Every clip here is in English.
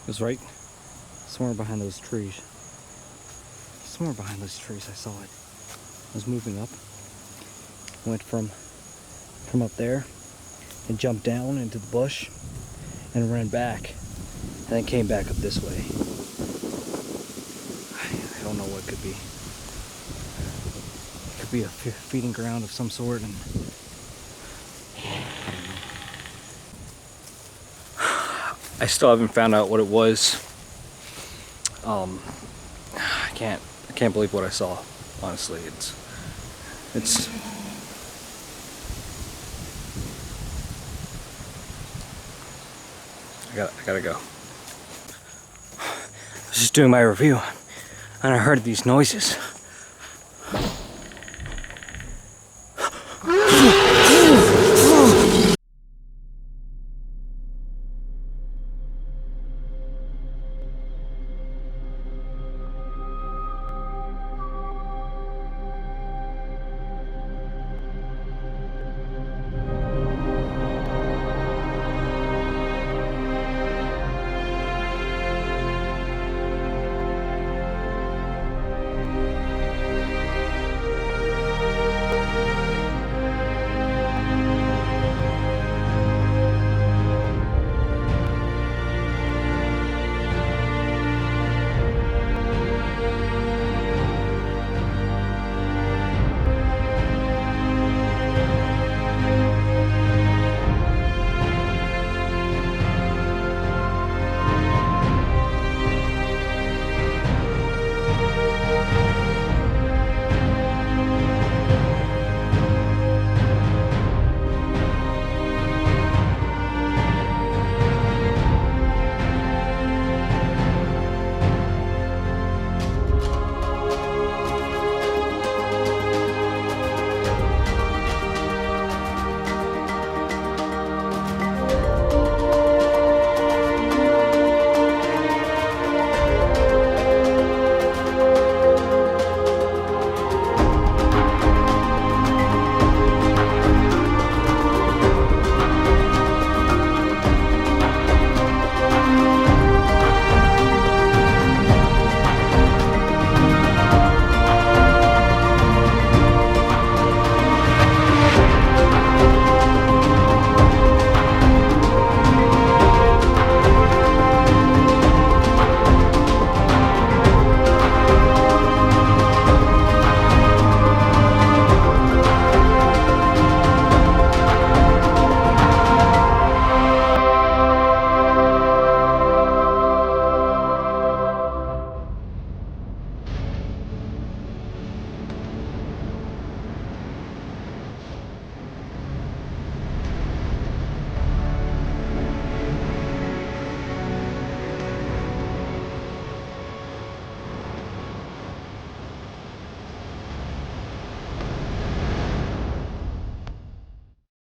was right somewhere behind those trees. Somewhere behind those trees I saw it. It was moving up. Went from up there and jumped down into the bush and ran back. And then came back up this way. I don't know what it could be. It could be a feeding ground of some sort, and I still haven't found out what it was. I can't believe what I saw. Honestly, it's. I gotta go. I was just doing my review, and I heard these noises.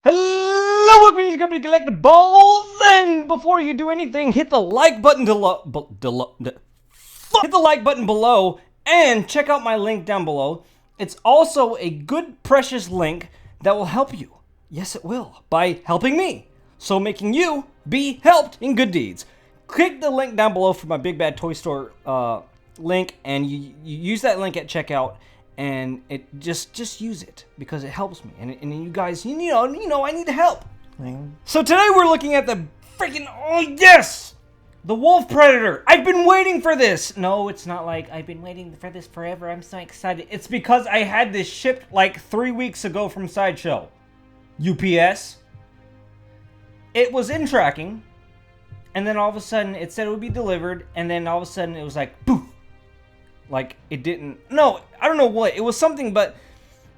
Hello, welcome to the company Collectibles, and before you do anything, hit the like button hit the like button below, and check out my link down below. It's also a good, precious link that will help you. Yes, it will, by helping me. So making you be helped in good deeds. Click the link down below for my Big Bad Toy Store link, and you use that link at checkout. And it just use it because it helps me, and you guys, you know, I need help. So today we're looking at the freaking the Wolf Predator. I've been waiting for this. No, it's not like I've been waiting for this forever. I'm so excited. It's because I had this shipped like 3 weeks ago from Sideshow. UPS. It was in tracking, and then all of a sudden it said it would be delivered, and then all of a sudden it was like poof. Like, it didn't... No, I don't know what. It was something, but...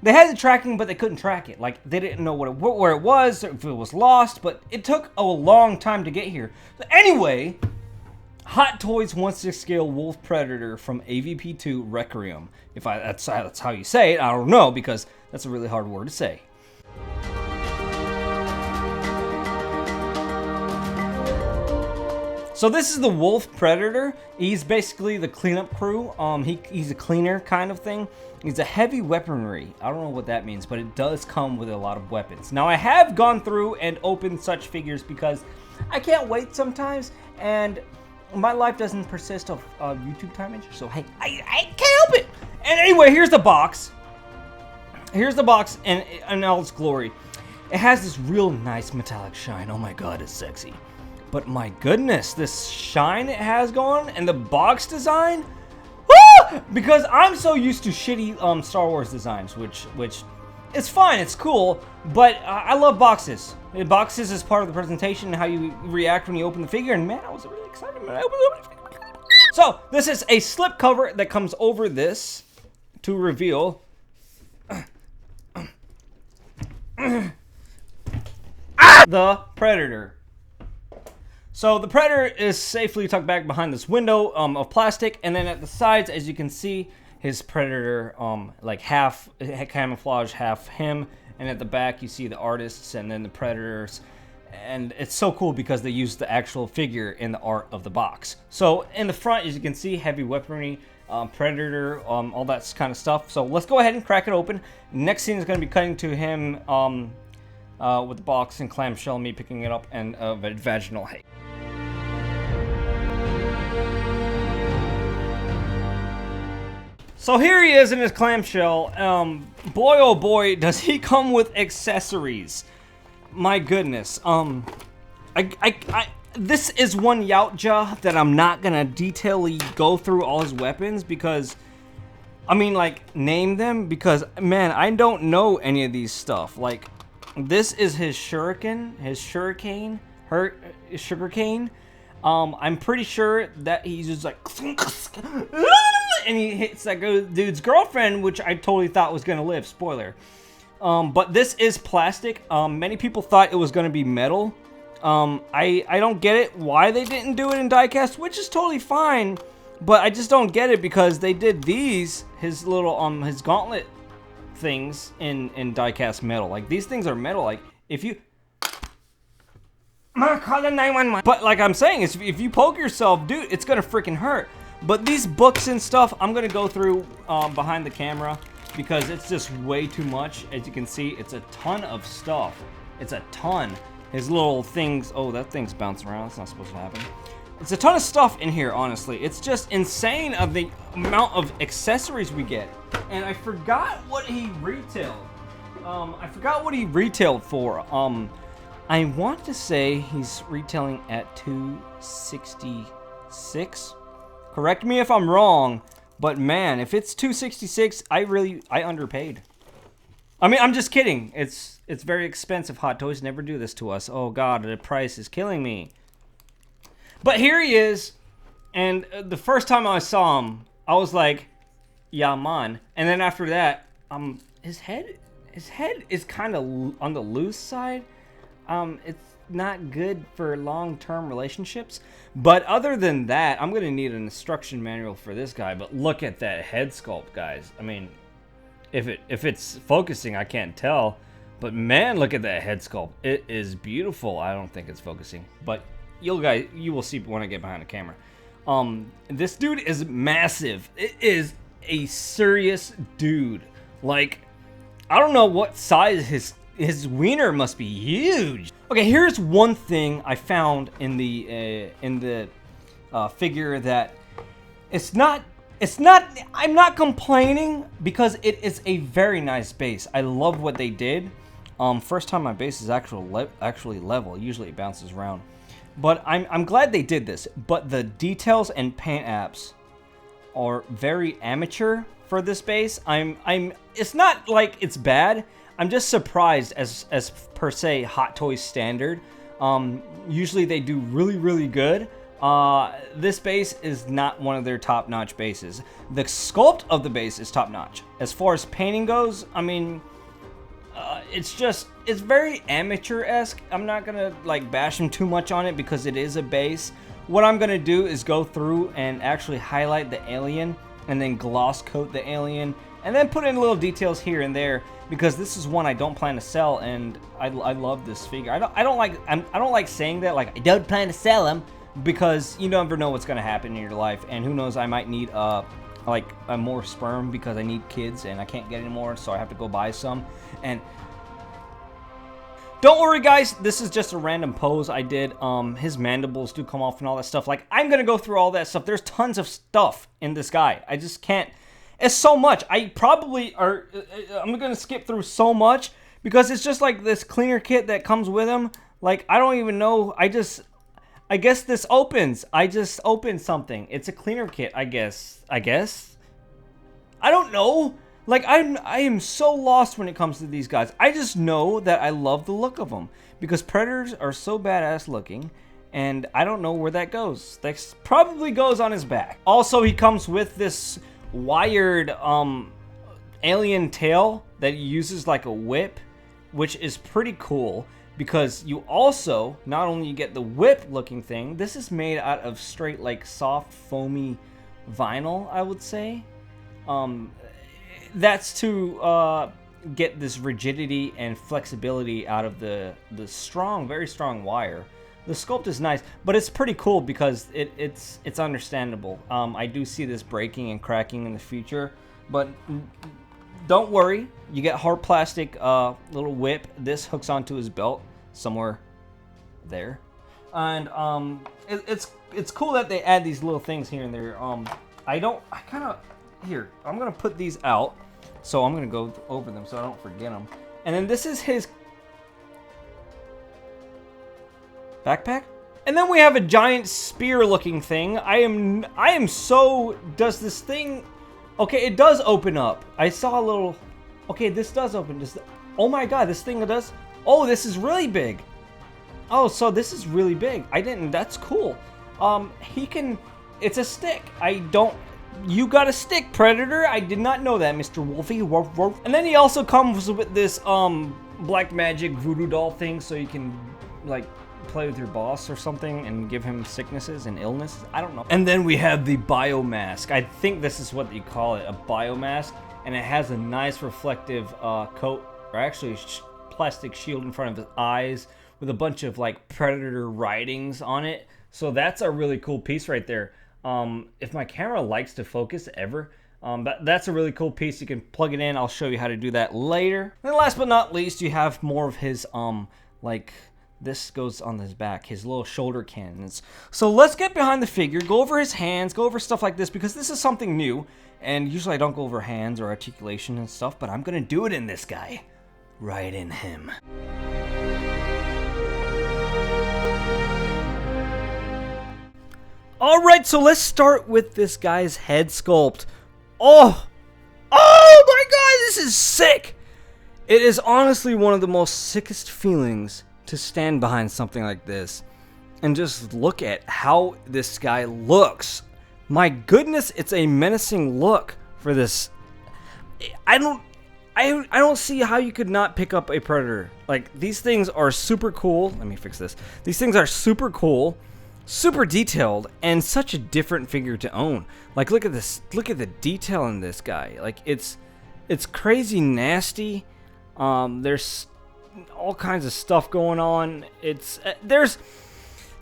They had the tracking, but they couldn't track it. Like, they didn't know where it was, or if it was lost, but it took a long time to get here. So anyway, Hot Toys 1/6 scale Wolf Predator from AVP2 Requiem. That's how you say it, I don't know, because that's a really hard word to say. So this is the Wolf Predator. He's basically the cleanup crew. He's a cleaner kind of thing. He's a heavy weaponry. I don't know what that means, but it does come with a lot of weapons. Now I have gone through and opened such figures because I can't wait sometimes, and my life doesn't persist of YouTube timage, so hey, I can't help it. And anyway, here's the box. Here's the box in all its glory. It has this real nice metallic shine. Oh my god, it's sexy. But my goodness, this shine it has going and the box design. Woo! Because I'm so used to shitty Star Wars designs, which it's fine, it's cool, but I love boxes. Boxes is part of the presentation and how you react when you open the figure, and man, I was really excited when I opened the figure. So, this is a slip cover that comes over this to reveal the Predator. So the Predator is safely tucked back behind this window of plastic, and then at the sides, as you can see, his Predator, like half camouflage, half him, and at the back you see the artists and then the Predators, and it's so cool because they use the actual figure in the art of the box. So in the front, as you can see, heavy weaponry, Predator, all that kind of stuff. So let's go ahead and crack it open. Next scene is going to be cutting to him with the box and clamshell, me picking it up, and vaginal hate. So here he is in his clamshell. Boy oh boy, does he come with accessories. My goodness. This is one Yautja that I'm not gonna detailedly go through all his weapons because, I mean, like, name them, because, man, I don't know any of these stuff. Like, this is his sugarcane. I'm pretty sure that he's just like, and he hits that dude's girlfriend, which I totally thought was gonna live. Spoiler. But this is plastic. Many people thought it was gonna be metal. I don't get it why they didn't do it in diecast, which is totally fine. But I just don't get it because they did these, his little his gauntlet things in diecast metal. Like, these things are metal. Like, if you call the 911. But like I'm saying, if you poke yourself, dude, it's gonna freaking hurt. But these books and stuff, I'm gonna go through behind the camera because it's just way too much. As you can see, it's a ton of stuff. It's a ton. His little things. Oh, that thing's bouncing around. That's not supposed to happen. It's a ton of stuff in here, honestly. It's just insane of the amount of accessories we get. And I forgot what he retailed. I forgot what he retailed for. I want to say he's retailing at $266. Correct me if I'm wrong, but man, if it's $266, I underpaid. I mean, I'm just kidding. It's very expensive. Hot Toys never do this to us. Oh god, the price is killing me. But here he is, and the first time I saw him, I was like, yeah, man. And then after that, his head is kind of on the loose side. It's not good for long-term relationships. But other than that, I'm gonna need an instruction manual for this guy. But look at that head sculpt, guys. I mean, if it's focusing, I can't tell. But man, look at that head sculpt. It is beautiful. I don't think it's focusing, but you will see when I get behind the camera. This dude is massive. It is a serious dude. Like, I don't know what size his wiener must be. Huge. Okay, here's one thing I found in the figure that I'm not complaining because it is a very nice base. I love what they did. First time my base is actually level. Usually it bounces around. But I'm glad they did this. But the details and paint apps are very amateur for this base. It's not like it's bad. I'm just surprised as per se Hot Toys standard. Usually they do really good. This base is not one of their top-notch bases. The sculpt of the base is top-notch. As far as painting goes, I mean, it's very amateur-esque. I'm not gonna like bash him too much on it because it is a base. What I'm gonna do is go through and actually highlight the alien and then gloss coat the alien and then put in little details here and there because this is one I don't plan to sell, and I love this figure. I don't like saying that, like, I don't plan to sell him, because you never know what's gonna happen in your life, and who knows, I might need like a more sperm because I need kids and I can't get any more, so I have to go buy some. And Don't worry, guys. This is just a random pose I did. His mandibles do come off and all that stuff. Like, I'm gonna go through all that stuff. There's tons of stuff in this guy. I just can't. It's so much. I'm gonna skip through so much because it's just like this cleaner kit that comes with him. Like, I don't even know. I guess this opens. I just opened something. It's a cleaner kit, I guess. I don't know. Like, I am so lost when it comes to these guys. I just know that I love the look of them because Predators are so badass looking, and I don't know where that goes. That probably goes on his back. Also, he comes with this wired alien tail that uses like a whip, which is pretty cool because you also not only get the whip looking thing. This is made out of straight like soft foamy vinyl, I would say. That's to get this rigidity and flexibility out of the strong, very strong wire. The sculpt is nice, but it's pretty cool because it's understandable. I do see this breaking and cracking in the future, but don't worry. You get hard plastic little whip. This hooks onto his belt somewhere there, and it's cool that they add these little things here and there. Here, I'm gonna put these out, so I'm gonna go over them so I don't forget them. And then this is his backpack, and then we have a giant spear-looking thing. I am so. Does this thing? Okay, it does open up. I saw a little. Okay, this does open. Oh my God, this thing does. Oh, this is really big. Oh, so this is really big. That's cool. He can. It's a stick. You got a stick, Predator. I did not know that, Mr. Wolfie. And then he also comes with this black magic voodoo doll thing, so you can like play with your boss or something and give him sicknesses and illnesses. I don't know. And then we have the biomask. I think this is what you call it, a biomask, and it has a nice reflective coat, or actually plastic shield in front of his eyes with a bunch of like Predator writings on it. So that's a really cool piece right there. If my camera likes to focus ever, that's a really cool piece. You can plug it in. I'll show you how to do that later. And last but not least, you have more of his, like, this goes on his back, his little shoulder cannons. So let's get behind the figure, go over his hands, go over stuff like this, because this is something new. And usually I don't go over hands or articulation and stuff, but I'm gonna do it in this guy. Right in him. Alright, so let's start with this guy's head sculpt. Oh my God, this is sick! It is honestly one of the most sickest feelings to stand behind something like this and just look at how this guy looks. My goodness, it's a menacing look for this. I don't see how you could not pick up a Predator. Like, these things are super cool. Let me fix this. These things are super cool, super detailed, and such a different figure to own. Like, look at this. Look at the detail in this guy. Like, it's crazy nasty. There's all kinds of stuff going on.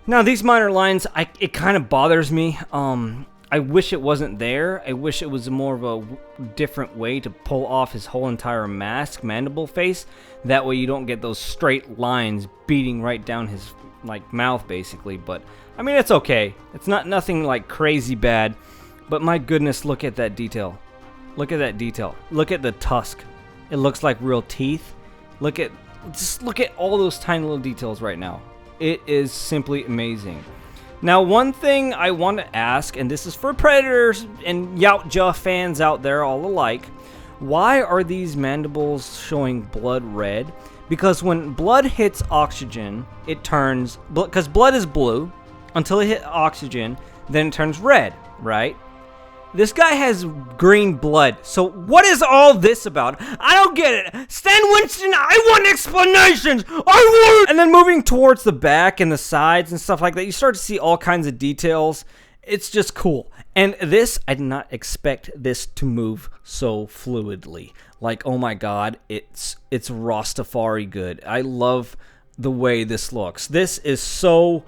Now these minor lines, it kind of bothers me. I wish it wasn't there. I wish it was more of a different way to pull off his whole entire mask, mandible face. That way you don't get those straight lines beating right down his like mouth, basically. But I mean, it's okay. It's nothing like crazy bad. But my goodness, look at that detail. Look at that detail. Look at the tusk. It looks like real teeth. Just look at all those tiny little details right now. It is simply amazing. Now, one thing I want to ask, and this is for Predators and Yautja fans out there all alike, why are these mandibles showing blood red? Because when blood hits oxygen, it turns, because blood is blue until it hits oxygen, then it turns red, right? This guy has green blood, so what is all this about? I don't get it. Stan Winston, I want explanations! I want! And then moving towards the back and the sides and stuff like that, you start to see all kinds of details. It's just cool. And this, I did not expect this to move so fluidly. Like, oh my God, it's Rastafari good. I love the way this looks. This is so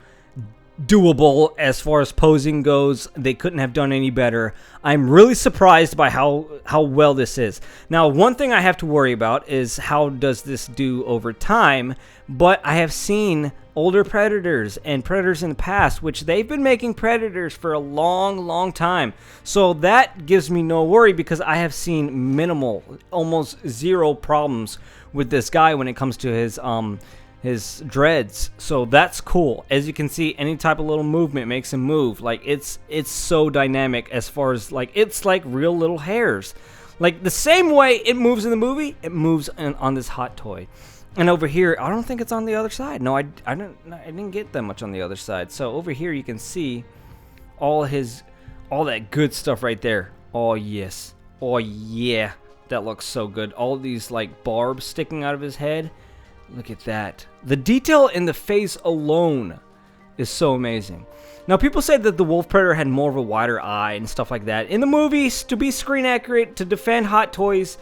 doable as far as posing goes. They couldn't have done any better. I'm really surprised by how well this is. Now, one thing I have to worry about is how does this do over time, but I have seen older Predators and Predators in the past, which they've been making Predators for a long time. So that gives me no worry because I have seen minimal, almost zero problems with this guy when it comes to his dreads. So that's cool. As you can see, any type of little movement makes him move. Like it's so dynamic as far as like it's like real little hairs. Like the same way it moves in the movie, it moves on this hot toy. And over here, I don't think it's on the other side. No, I didn't get that much on the other side. So over here you can see all that good stuff right there. Oh yes. Oh yeah. That looks so good. All these like barbs sticking out of his head. Look at that. The detail in the face alone is so amazing. Now, people say that the Wolf Predator had more of a wider eye and stuff like that. In the movies, to be screen accurate, to defend Hot Toys,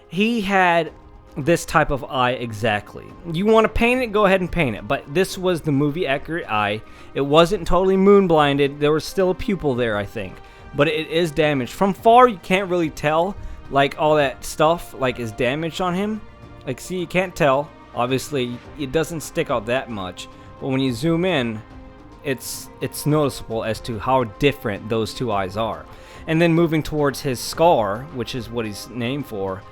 he had this type of eye exactly. You want to paint it, go ahead and paint it. But this was the movie accurate eye. It wasn't totally moon blinded. There was still a pupil there, I think. But it is damaged. From far, you can't really tell. Like, all that stuff, like, is damaged on him. Like, see, you can't tell. Obviously, it doesn't stick out that much, but when you zoom in, it's noticeable as to how different those two eyes are. And then moving towards his scar, which is what he's named for,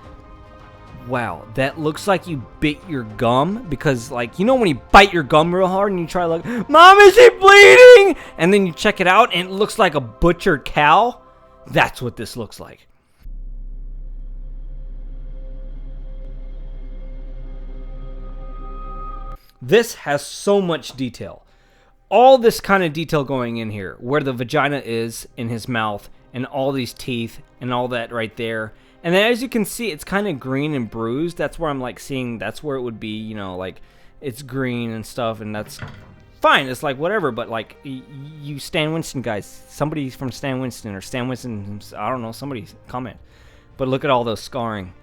wow, that looks like you bit your gum, because, like, you know when you bite your gum real hard and you try, like, Mom, is it bleeding? And then you check it out and it looks like a butchered cow? That's what this looks like. This has so much detail. All this kind of detail going in here, where the vagina is in his mouth, and all these teeth, and all that right there. And then as you can see, it's kind of green and bruised. That's where I'm like seeing, that's where it would be, you know, like it's green and stuff, and that's fine. It's like whatever, but like you Stan Winston guys, somebody from Stan Winston, or Stan Winston, I don't know, somebody comment. But look at all those scarring.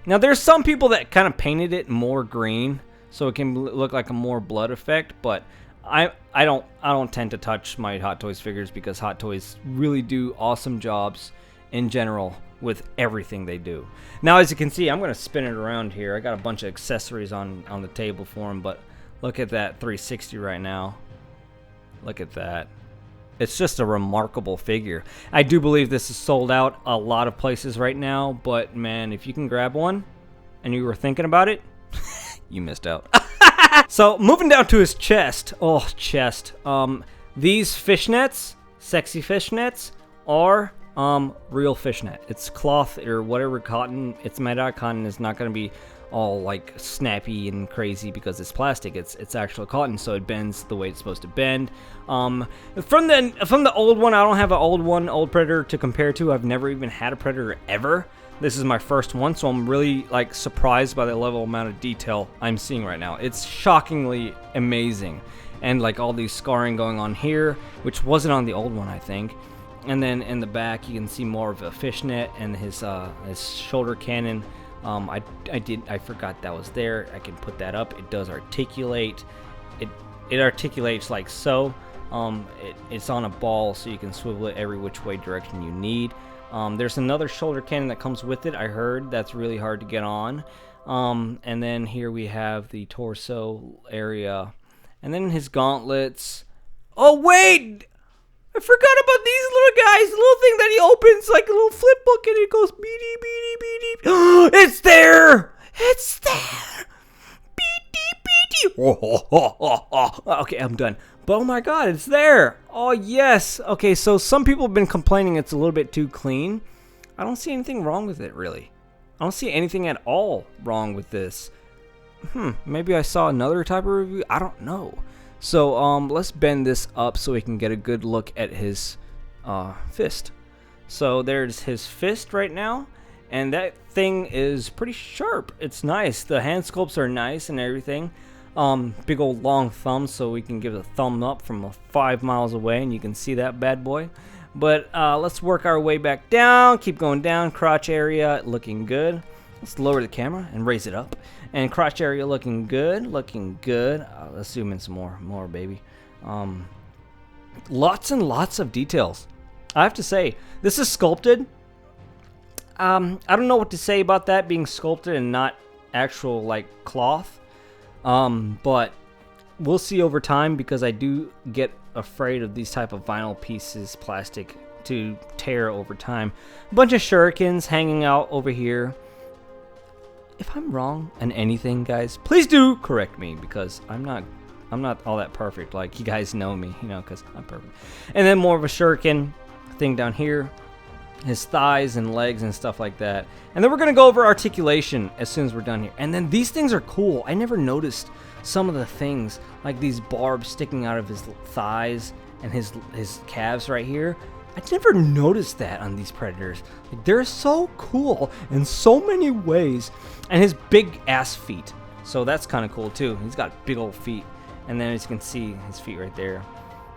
Now there's some people that kind of painted it more green, so it can look like a more blood effect, but I don't tend to touch my Hot Toys figures because Hot Toys really do awesome jobs in general with everything they do. Now, as you can see, I'm going to spin it around here. I got a bunch of accessories on the table for him, but look at that 360 right now. Look at that. It's just a remarkable figure. I do believe this is sold out a lot of places right now, but man, if you can grab one and you were thinking about it, you missed out. So, moving down to his chest. Oh, chest. These fishnets, sexy fishnets, are real fishnet. It's cloth or whatever cotton. It's made out of cotton. It's not going to be all like snappy and crazy because it's plastic. It's actual cotton, so it bends the way it's supposed to bend. From the old one, I don't have an old Predator to compare to. I've never even had a Predator ever. This is my first one, so I'm really like surprised by the level amount of detail I'm seeing right now. It's shockingly amazing. And like all these scarring going on here, which wasn't on the old one, I think. And then in the back, you can see more of a fishnet and his shoulder cannon. I forgot that was there. I can put that up. It does articulate. It articulates like so. It's on a ball, so you can swivel it every which way direction you need. There's another shoulder cannon that comes with it, I heard. That's really hard to get on. And then here we have the torso area. And then his gauntlets. Oh, wait! I forgot about these little guys. The little thing that he opens, like a little flip book, and it goes beady, beady, beady. It's there! It's there! Beady, beady. Okay, I'm done. But oh my god, it's there! Oh yes! Okay, so some people have been complaining it's a little bit too clean. I don't see anything wrong with it, really. I don't see anything at all wrong with this. Maybe I saw another type of review? I don't know. So, let's bend this up so we can get a good look at his fist. So there's his fist right now, and that thing is pretty sharp. It's nice. The hand sculpts are nice and everything. Big old long thumb, so we can give a thumb up from 5 miles away, and you can see that bad boy. But let's work our way back down. Keep going down. Crotch area looking good. Let's lower the camera and raise it up. And crotch area looking good, looking good. Let's zoom in some more, baby. Lots and lots of details. I have to say, this is sculpted. I don't know what to say about that being sculpted and not actual like cloth. But we'll see over time, because I do get afraid of these type of vinyl pieces, plastic, to tear over time. A bunch of shurikens hanging out over here. If I'm wrong on anything, guys, please do correct me, because I'm not all that perfect. Like, you guys know me, you know, because I'm perfect. And then more of a shuriken thing down here, his thighs and legs and stuff like that. And then we're gonna go over articulation as soon as we're done here. And then these things are cool. I never noticed some of the things, like these barbs sticking out of his thighs and his calves right here. I never noticed that on these predators. Like, they're so cool in so many ways. And his big ass feet. So that's kind of cool too. He's got big old feet. And then as you can see, his feet right there.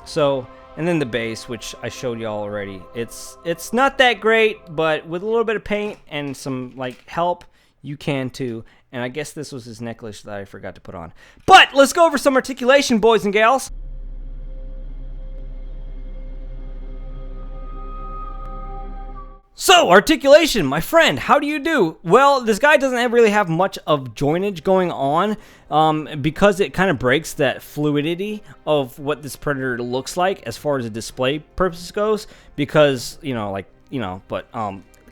So, and then the base, which I showed y'all already. It's not that great, but with a little bit of paint and some like help, you can too. And I guess this was his necklace that I forgot to put on. But let's go over some articulation, boys and gals. So, articulation, my friend, how do you do? Well, this guy doesn't really have much of jointage going on, because it kind of breaks that fluidity of what this predator looks like as far as the display purposes goes, because, but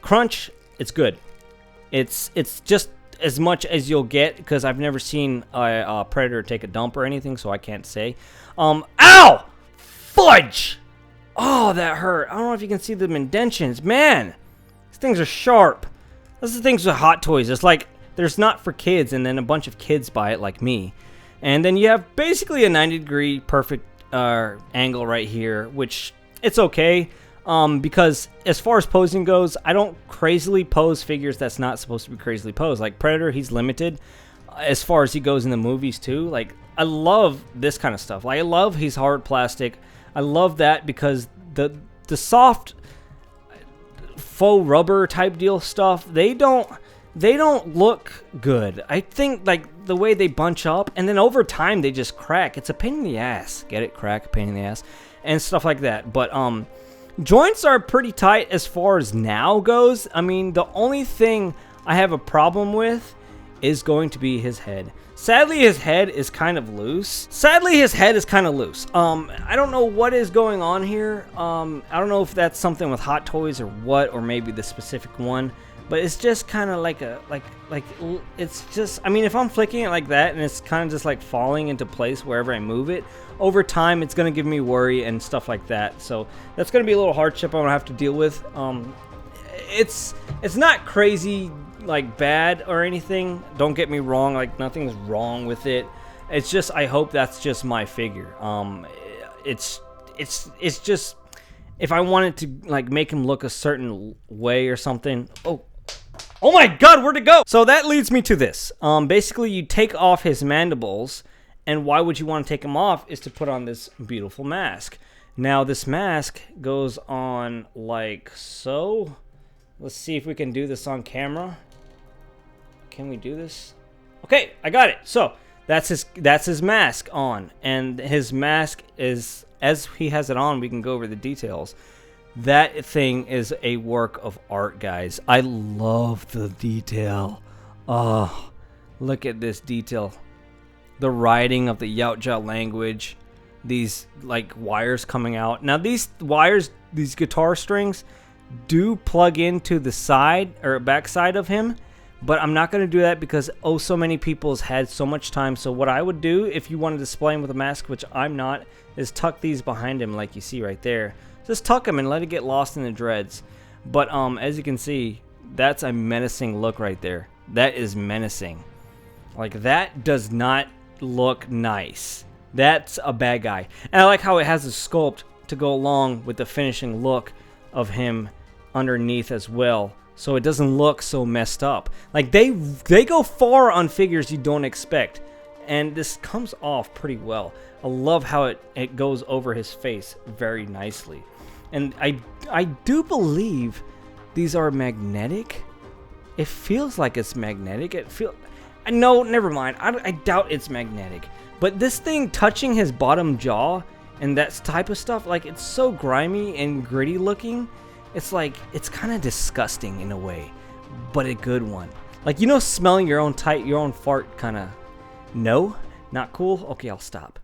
crunch, it's good. It's just as much as you'll get, because I've never seen a predator take a dump or anything, so I can't say. Ow! Fudge! Oh, that hurt. I don't know if you can see the indentions. Man, these things are sharp. Those are the things with Hot Toys. It's like there's not for kids, and then a bunch of kids buy it like me. And then you have basically a 90-degree perfect angle right here, which it's okay. Because as far as posing goes, I don't crazily pose figures that's not supposed to be crazily posed. Like Predator, he's limited as far as he goes in the movies too. Like, I love this kind of stuff. Like, I love he's hard plastic. I love that because the soft faux rubber type deal stuff, they don't look good. I think like the way they bunch up, and then over time they just crack. It's a pain in the ass. Get it? Crack, pain in the ass, and stuff like that. But joints are pretty tight as far as now goes. I mean, the only thing I have a problem with is going to be his head. Sadly, his head is kind of loose. I don't know what is going on here. I don't know if that's something with Hot Toys or what, or maybe the specific one. But it's just kind of like it's just, I mean, if I'm flicking it like that and it's kind of just like falling into place wherever I move it, over time it's going to give me worry and stuff like that. So that's going to be a little hardship I'm going to have to deal with. It's not crazy like bad or anything, don't get me wrong, like nothing's wrong with it. It's just, I hope that's just my figure. It's just, if I wanted to like make him look a certain way or something. Oh my god, where'd it go? So that leads me to this. Basically you take off his mandibles, and why would you want to take them off is to put on this beautiful mask. Now this mask goes on like so. Let's see if we can do this on camera. Can we do this? Okay, I got it. So that's his mask on, and his mask is, as he has it on, we can go over the details. That thing is a work of art, guys. I love the detail. Oh, look at this detail. The writing of the Yautja language. These like wires coming out. Now these wires, these guitar strings, do plug into the side or back side of him, but I'm not going to do that because so many people's had so much time. So what I would do if you want to display him with a mask, which I'm not, is tuck these behind him like you see right there. Just tuck them and let it get lost in the dreads. But as you can see, that's a menacing look right there. That is menacing. Like, that does not look nice. That's a bad guy. And I like how it has a sculpt to go along with the finishing look of him underneath as well, so it doesn't look so messed up. Like, they go far on figures you don't expect, and this comes off pretty well. I love how it goes over his face very nicely. And I do believe these are magnetic. It feels like it's magnetic. No, never mind. I doubt it's magnetic. But this thing touching his bottom jaw and that type of stuff, like, it's so grimy and gritty looking. It's like, it's kind of disgusting in a way, but a good one. Like, you know, smelling your own fart kind of, no, not cool. Okay, I'll stop.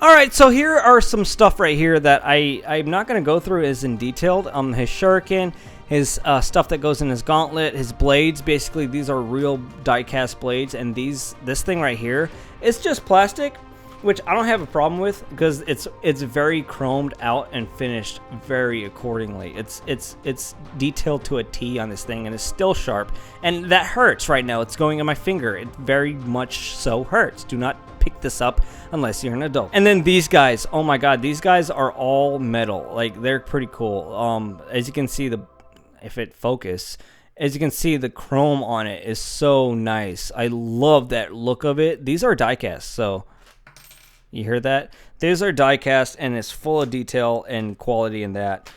Alright, so here are some stuff right here that I'm not going to go through as in detailed. His shuriken, his stuff that goes in his gauntlet, his blades. Basically, these are real die-cast blades, and this thing right here is just plastic, which I don't have a problem with because it's very chromed out and finished very accordingly. It's detailed to a T on this thing, and it's still sharp, and that hurts right now. It's going in my finger. It very much so hurts. Do not pick this up unless you're an adult. And then these guys, oh my god, these guys are all metal. Like, they're pretty cool. As you can see, if it focus, as you can see, the chrome on it is so nice. I love that look of it. These are die cast, so you hear that? These are die cast, and it's full of detail and quality in that.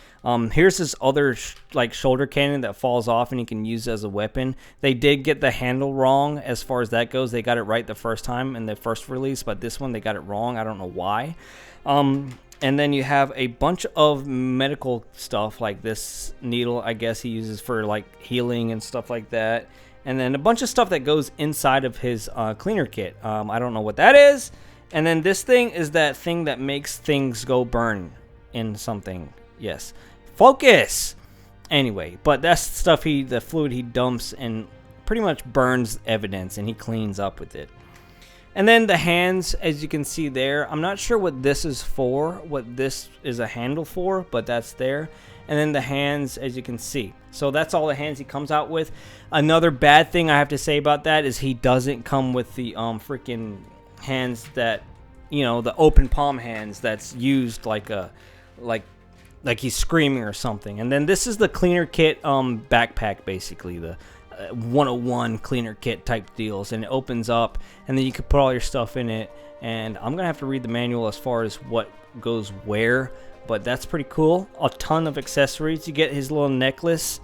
Here's this other like shoulder cannon that falls off and you can use as a weapon. They did get the handle wrong as far as that goes. They got it right the first time in the first release, but this one they got it wrong. I don't know why. And then you have a bunch of medical stuff, like this needle, I guess he uses for like healing and stuff like that. And then a bunch of stuff that goes inside of his cleaner kit. I don't know what that is. And then this thing is that thing that makes things go burn in something. Yes. Focus! Anyway, but that's stuff the fluid he dumps and pretty much burns evidence, and he cleans up with it. And then the hands, as you can see there, I'm not sure what this is for, what this is a handle for, but that's there. And then the hands, as you can see. So that's all the hands he comes out with. Another bad thing I have to say about that is he doesn't come with the freaking hands that, you know, the open palm hands that's used like he's screaming or something. And then this is the cleaner kit backpack, basically the 101 cleaner kit type deals, and it opens up and then you can put all your stuff in it. And I'm gonna have to read the manual as far as what goes where, but that's pretty cool. A ton of accessories. You get his little necklace.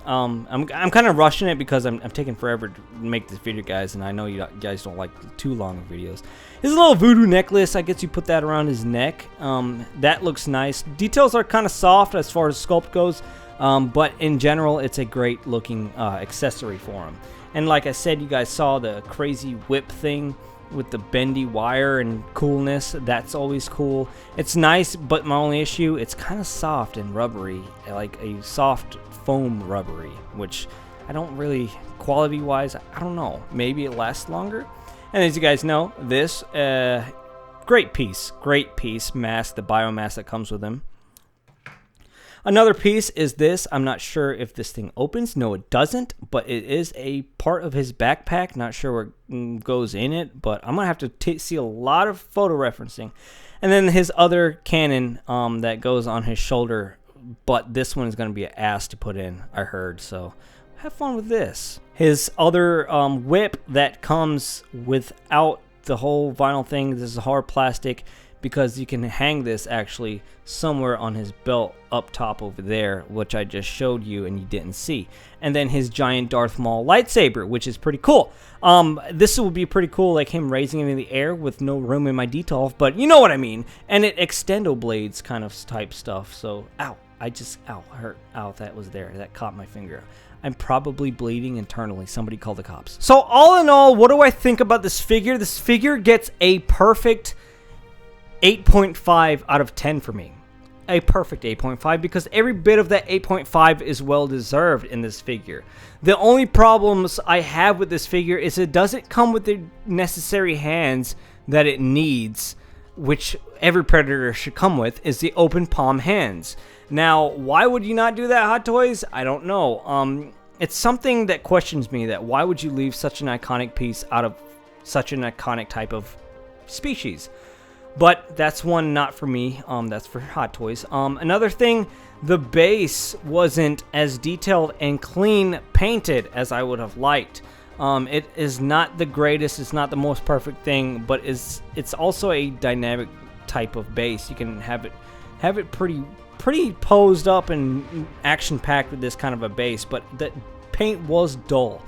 I'm kind of rushing it because I'm taking forever to make this video, guys, and I know you guys don't like too long of videos. His little voodoo necklace, I guess you put that around his neck. That looks nice. Details are kind of soft as far as sculpt goes, but in general, it's a great looking accessory for him. And like I said, you guys saw the crazy whip thing with the bendy wire and coolness. That's always cool. It's nice, but my only issue, it's kind of soft and rubbery, like a soft foam rubbery, which I don't really, quality wise, I don't know, maybe it lasts longer. And as you guys know, this great piece mask, the biomask that comes with him. Another piece is this. I'm not sure if this thing opens. No, it doesn't, but it is a part of his backpack. Not sure what goes in it, but I'm gonna have to see a lot of photo referencing. And then his other cannon that goes on his shoulder, but this one is going to be an ass to put in, I heard, so have fun with this. His other whip that comes without the whole vinyl thing, this is hard plastic, because you can hang this actually somewhere on his belt up top over there, which I just showed you and you didn't see. And then his giant Darth Maul lightsaber, which is pretty cool. This would be pretty cool, like him raising it in the air with no room in my detail, but you know what I mean. And it extendo blades kind of type stuff, so ow. Hurt. Ow, that was there. That caught my finger. I'm probably bleeding internally. Somebody call the cops. So all in all, what do I think about this figure? This figure gets a perfect 8.5 out of 10 for me. A perfect 8.5 because every bit of that 8.5 is well deserved in this figure. The only problems I have with this figure is it doesn't come with the necessary hands that it needs, which every Predator should come with, is the open palm hands. Now, why would you not do that, Hot Toys? I don't know. It's something that questions me, that why would you leave such an iconic piece out of such an iconic type of species? But that's one not for me. That's for Hot Toys. Another thing, the base wasn't as detailed and clean painted as I would have liked. It is not the greatest, it's not the most perfect thing, but it's also a dynamic type of base. You can have it pretty posed up and action packed with this kind of a base, but the paint was dull.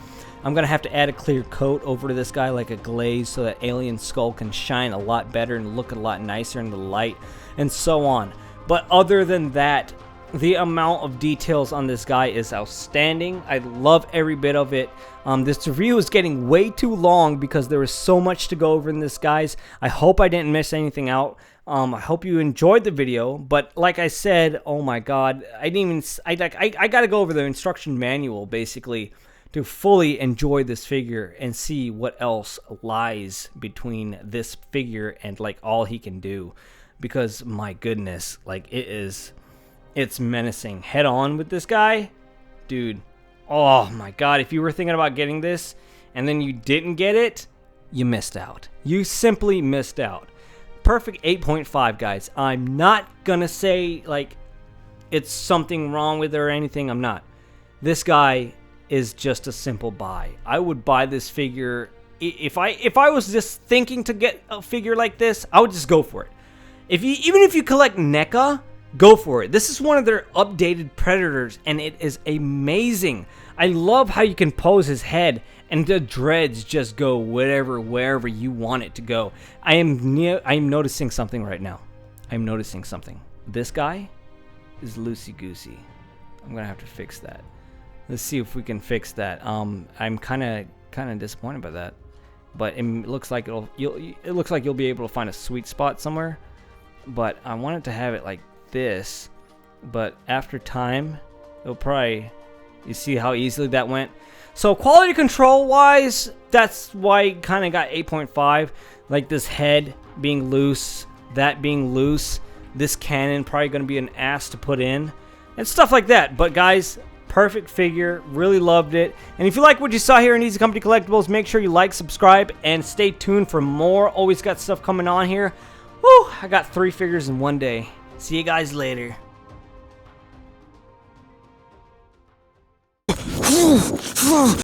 I'm gonna have to add a clear coat over to this guy, like a glaze, so that alien skull can shine a lot better and look a lot nicer in the light, and so on. But other than that, the amount of details on this guy is outstanding. I love every bit of it. This review is getting way too long because there is so much to go over in this, guys. I hope I didn't miss anything out. I hope you enjoyed the video, but like I said, oh my god, I gotta go over the instruction manual basically to fully enjoy this figure and see what else lies between this figure and like all he can do, because my goodness, like it's menacing. Head on with this guy, dude. Oh my god, if you were thinking about getting this and then you didn't get it, you missed out. You simply missed out. Perfect 8.5, guys. I'm not gonna say like it's something wrong with it or anything. I'm not. This guy is just a simple buy. I would buy this figure if I was just thinking to get a figure like this. I would just go for it. Even if you collect NECA, go for it. This is one of their updated Predators, and it is amazing. I love how you can pose his head, and the dreads just go wherever you want it to go. I am noticing something right now. I'm noticing something. This guy is loosey-goosey. I'm gonna have to fix that. Let's see if we can fix that. I'm kind of disappointed by that, but it looks like you'll be able to find a sweet spot somewhere. But I wanted to have it like this, but after time, it'll probably. You see how easily that went. So quality control wise, that's why I kind of got 8.5. Like this head being loose, that being loose, this cannon probably going to be an ass to put in, and stuff like that. But guys, perfect figure, really loved it. And if you like what you saw here in Easy Company Collectibles, make sure you like, subscribe, and stay tuned for more. Always got stuff coming on here. Woo! I got 3 figures in one day. See you guys later.